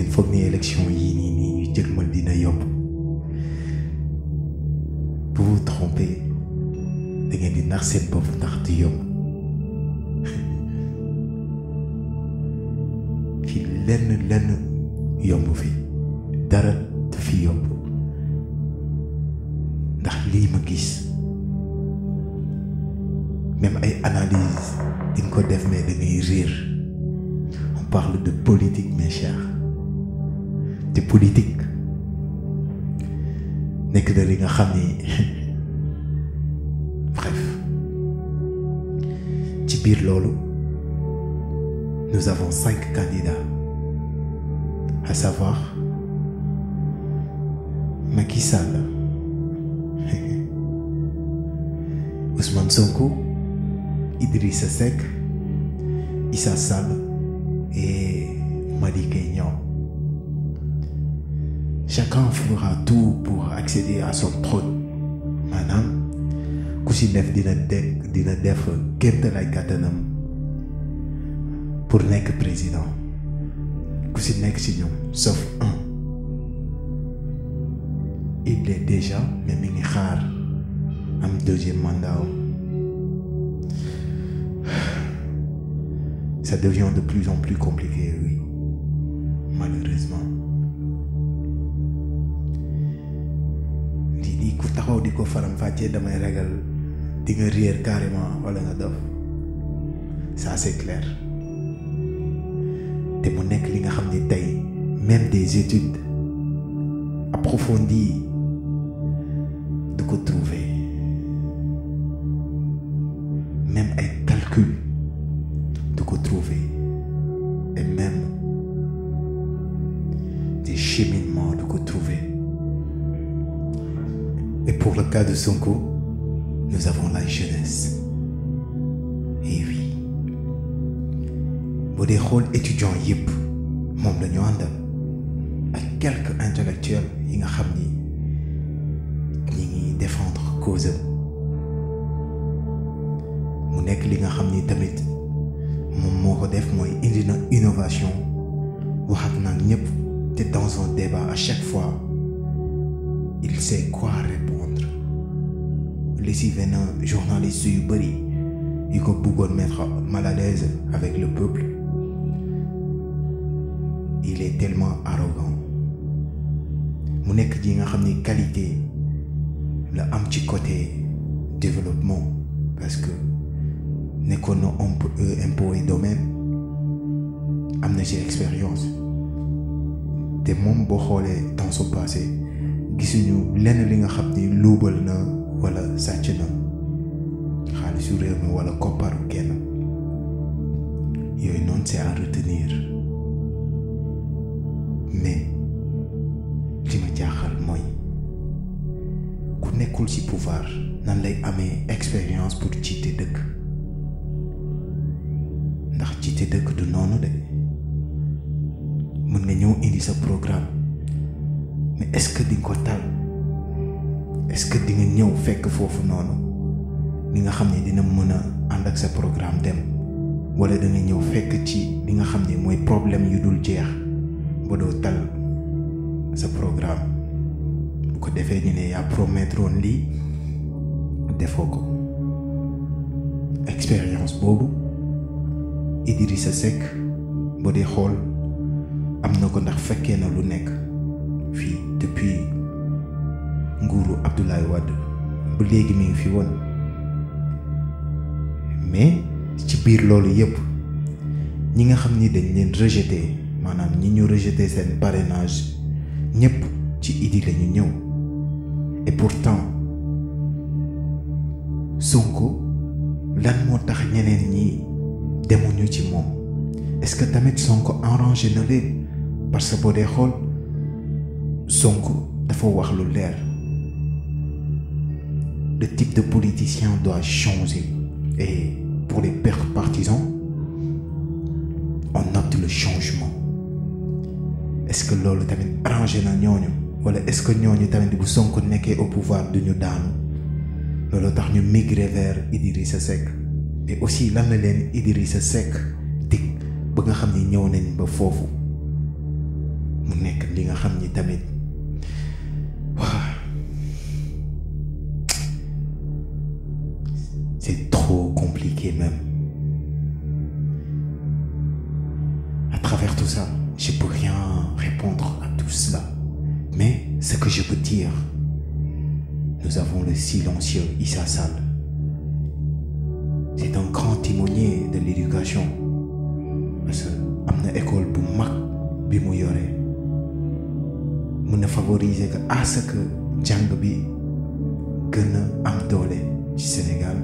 ngeen foog ni élection yii nii ñu jëgmal dina yomb. Vous vous trompez. da ngeen di nax seen bopp ndax du yomb. fi lenn yomb fi dara du fi yomb ndax lii ma gis même ay analyse di nga ko def mais da ngay réer. On parle de politique mes chers te politique nekk na li nga xam ni bref ci biir loolu nous avons 5 candidats, à savoir Macky Sall, Ousmane Sonko, Idrissa Seck, Issa Sall et Madické Niang. Chacun fera tout pour accéder à son trône. Maanaam ku si def dina def kéemtalaay kàttanam pour nekk président ku si nekk si ñoom sauf un. Il l'est déjà mais mi ngi xaar am deuxième mandat. Ça devient de plus en plus compliqué, oui, malheureusement. Di ku taxaw di ko faram fàccee damay ragal di nga réer carrément wala nga dof. Ça c'est clair. te mu nekk li nga xam ne tey même des études approfondies de ko trouver même ay calcul de ko trouver et même des cheminements de ko trouver. Et pour le cas de Sonko, nous avons la jeunesse. Et oui, bu dee xool étudiants yëpp moom la ñu àndal ak quelques intellectuels yi nga xam ni ñi ngi défendre cause mu nekk li nga xam ni tamit moom moo ko def mooy indi na innovation wax ak nag ñëpp te dans un débat à chaque fois il sait quoi répondre. li si benn journaliste yu bëri yi ko bëggoon mettre mal à l'aise avec le peuple. Il est tellement arrogant mu nekk ji nga xam ni qualité la am ci côté développement parce que nekkoon na impôt et domaine am na ci expérience te moom boo xoolee dans son passé gisuñu lenn li nga xam ni luubal na wala sàcc na xaalisu réew mi wala kopparu kenn yooyu noonu c'est à retenir. Mais li ma jaaxal mooy ku nekkul ci pouvoir nan lay amee expérience pour jiite dëkk ndax jiite dëkk du noonu de mën nga ñëw indi sa programme mais est-ce que di nga ko tal est-ce que di nga ñëw fekk foofu noonu li nga xam ne dina mën a ànd ak sa programme dem wala da nga ñëw fekk ci li nga xam ne mooy problème yu dul jeex ba doo tal sa programme bu ko defee ñu ne yaa promettre woon lii defoo ko. Expérience boobu Idrissa Seck boo dee xool am na ko ndax fekkee na lu nekk fii depuis nguuru Abdoulaye Wade ba léegi mi ngi fi woon mais ci biir loolu yépp ñi nga xam ni dañ leen rejeté maanaam ñi ñu rejeté seen parrainage ñëpp ci Idi la ñu ñëw et pourtant Sonko lan moo tax ñeneen ñi demuñu ci moom est-ce que tamit Sonko arrangé na leen parce que boo dee xool Sonko dafa wax lu leer le type de politicien doit changer et pour les partisans on opte le changement. Est-ce que loolu tamit arrangé na ñooñu wala est-ce que ñooñu tamit bu Sonko nekkee au pouvoir duñu daanu loolu tax ñu migrer vers Idrissa Seck et aussi lan la leen Idrissa Seck dig ba nga xam ni ñëw nañ ba foofu mu nekk li nga xam ni tamit c'est trop compliqué même. À travers tout ça, je peux rien répondre à tout cela. Mais ce que je peux dire, nous avons le silencieux Issa Sall. C'est un grand témoigné de l'éducation. Parce que am na école bu mag bi mu yore mun na favoriser que à ce que jàng bi gën a am doole ci Sénégal.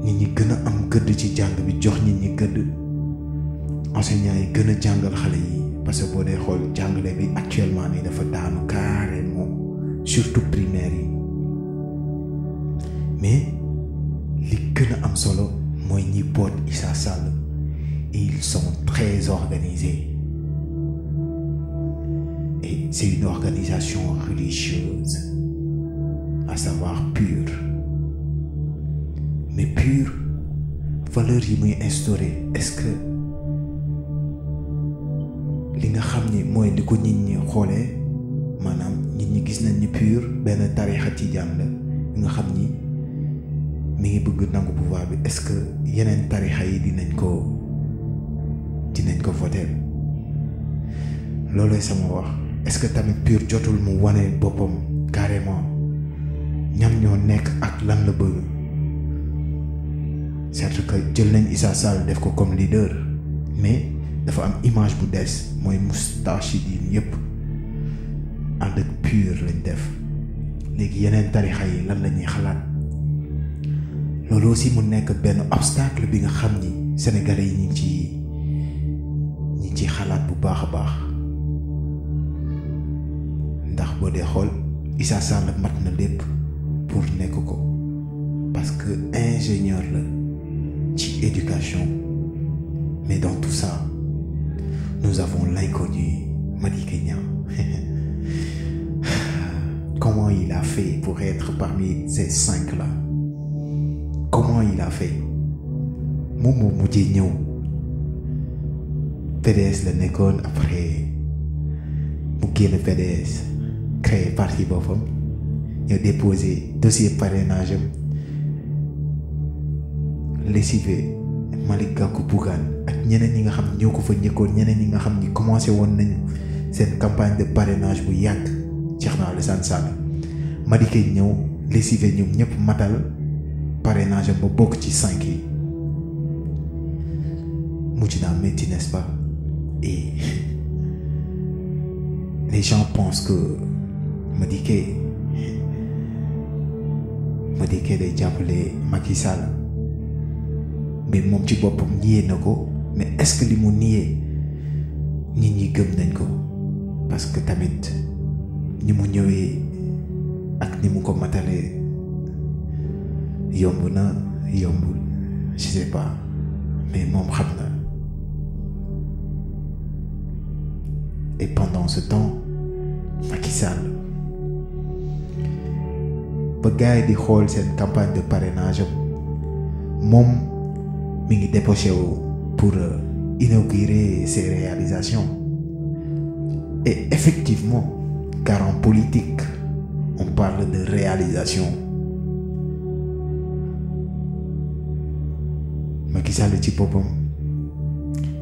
nit ñi gën a am gëdd ci jàng bi jox nit ñi gëdd enseignants yi gën a jàngal xale yi parce que boo dee xool jàngale bi actuellement nii dafa daanu carrément surtout primaire yi mais li gën a am solo mooy ñi boot Issa Sall et ils sont très organisés et c'est une organisation religieuse à savoir pure. Mais pure valeur yi muy instauré est-ce que li nga xam ni mooy li ko nit ñi xoolee maanaam nit ñi gis nañ ni pure benn tarixa tijaan la nga xam ni mi ngi bëgg nangu pouvoir bi est-ce que yeneen tarixa yi dinañ ko voter loolooy sama wax est-ce que tamit pure jotul mu wane boppam carrément ñam ñoo nekk ak lan la bëgg. certes que jël nañ Issa Sall def ko comme leader mais dafa am image bu des mooy Moustarchidine yépp ànd ak pur lañ def léegi yeneen tarixa yi lan la ñuy xalaat loolu aussi mu nekk benn obstacle bi nga xam ni sénégalais yi ñi ngi ci xalaat bu baax a baax ndax boo dee xool Issa Sall mat na lépp pour nekk ko parce que ingénieur la ci éducation. Mais dans tout ça, nous avons l'inconnu Madické Niang. Comment il a fait pour être parmi ces 5 là? Comment il a fait? moom moo mujjee ñëw PDS la nekkoon après mu génn PDS créé parti boppam ñoo déposé dossier parrainage am lessivé Malick Gakou Bougane ak ñeneen ñi nga xam ñoo ko fa ñëkkoon ñeneen ñi nga xam ni commencé woon nañu seen campagne de parrainage bu yàgg Thierno Alassane Sall Madické ñëw lessivé ñoom ñëpp matal parrainage am ba bokk ci 5 yi mujj naa métti, n'est-ce pas? Et les gens pensent que Madické day jàppale Macky Sall mais moom ci boppam nié na ko mais est-ce que li mu nié nit ñi gëm nañ ko parce que tamit ni mu ñëwee ak ni mu ko matalee yomb na yombul je sais pas mais moom xam na. Et pendant ce temps Macky Sall ba gars yi di xool seen campagne de parrainage moom mi ngi débauché wu pour inaugurer ses réalisations. Et effectivement, car en politique on parle de réalisation. Macky Sall ci boppam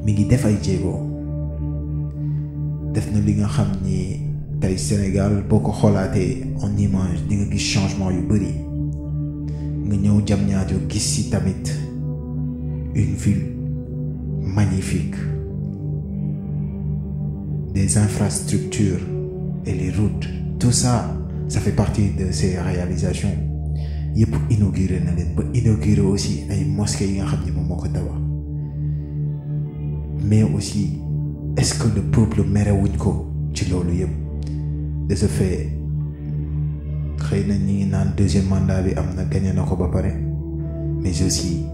mi ngi def ay jéego def na li nga xam ni tey Sénégal boo ko xoolaatee en image di nga gis changement yu bari nga ñëw Diamniadio gis ci tamit une ville magnifique, des infrastructures et les routes, tout ça, ça fait partie de ces réalisations. Yépp inauguré na leen ba inauguré aussi ay mosquées yi nga xam ni moom moo ko tabax mais aussi est-ce que le peuple merewuñ ko ci loolu yépp de ce fait xëy na ñi ngi naan deuxième mandat bi am na gagné na ko ba pare mais aussi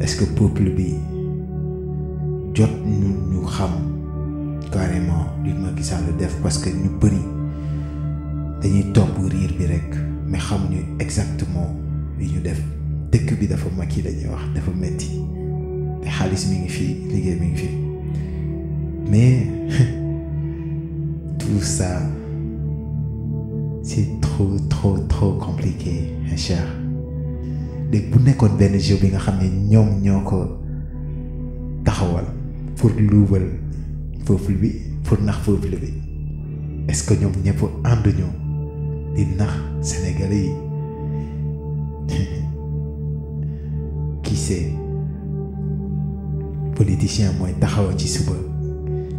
est-ce que peuple bi jot ñu xam carrément li Macky Sall def parce que ñu bëri dañuy topp riir bi rek mais xamuñu exactement li ñu def dëkk bi dafa Macky lañuy wax dafa metti te xaalis mi ngi fii liggéey mi ngi fii Mais tout ça, c'est trop compliqué, mes chers. léegi bu nekkoon benn jeu bi nga xam ne ñoom ñoo ko taxawal pour luubal peuple bi pour nax peuple bi est-ce que ñoom ñëpp ànduñu di nax Sénégalais yi qui sait politicien mooy taxaw ci suba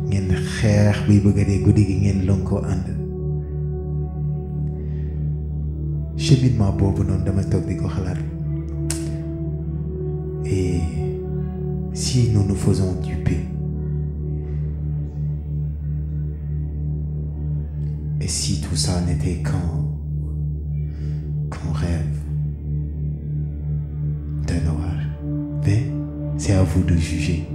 ngeen xeex buy bëgg a dee guddi gi ngeen lënkoo ànd cheminement boobu noonu dama toog di ko xalaat. Et si nous nous faisons duper, et si tout ça n'était qu'un rêve d'un orage, mais c'est à vous de juger.